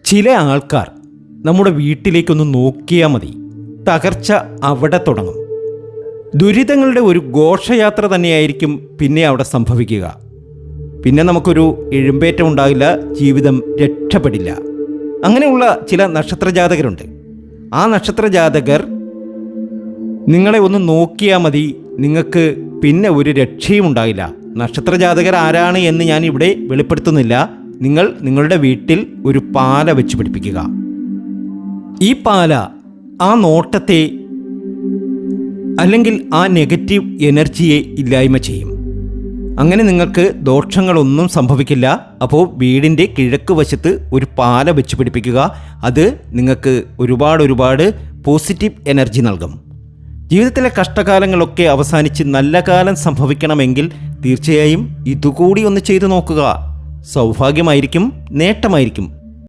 ചില ആൾക്കാർ നമ്മുടെ വീട്ടിലേക്കൊന്ന് നോക്കിയാൽ മതി, തകർച്ച അവിടെ തുടങ്ങും. ദുരിതങ്ങളുടെ ഒരു ഘോഷയാത്ര തന്നെയായിരിക്കും പിന്നെ അവിടെ സംഭവിക്കുക. പിന്നെ നമുക്കൊരു എഴുമ്പേറ്റം ഉണ്ടാകില്ല, ജീവിതം രക്ഷപ്പെടില്ല. അങ്ങനെയുള്ള ചില നക്ഷത്രജാതകരുണ്ട്. ആ നക്ഷത്രജാതകർ നിങ്ങളെ ഒന്ന് നോക്കിയാൽ മതി, നിങ്ങൾക്ക് പിന്നെ ഒരു രക്ഷയും ഉണ്ടാകില്ല. നക്ഷത്രജാതകർ ആരാണ് എന്ന് ഞാൻ ഇവിടെ വെളിപ്പെടുത്തുന്നില്ല. നിങ്ങൾ നിങ്ങളുടെ വീട്ടിൽ ഒരു പാല വെച്ച് പിടിപ്പിക്കുക. ഈ പാല ആ നോട്ടത്തെ അല്ലെങ്കിൽ ആ നെഗറ്റീവ് എനർജിയെ ഇല്ലായ്മ ചെയ്യും. അങ്ങനെ നിങ്ങൾക്ക് ദോഷങ്ങളൊന്നും സംഭവിക്കില്ല. അപ്പോൾ വീടിൻ്റെ കിഴക്ക് വശത്ത് ഒരു പാല വെച്ച് പിടിപ്പിക്കുക. അത് നിങ്ങൾക്ക് ഒരുപാട് പോസിറ്റീവ് എനർജി നൽകും. ജീവിതത്തിലെ കഷ്ടകാലങ്ങളൊക്കെ അവസാനിച്ച് നല്ല കാലം സംഭവിക്കണമെങ്കിൽ തീർച്ചയായും ഇതുകൂടി ഒന്ന് ചെയ്തു നോക്കുക. സൗഭാഗ്യമായിരിക്കും, നേട്ടമായിരിക്കും.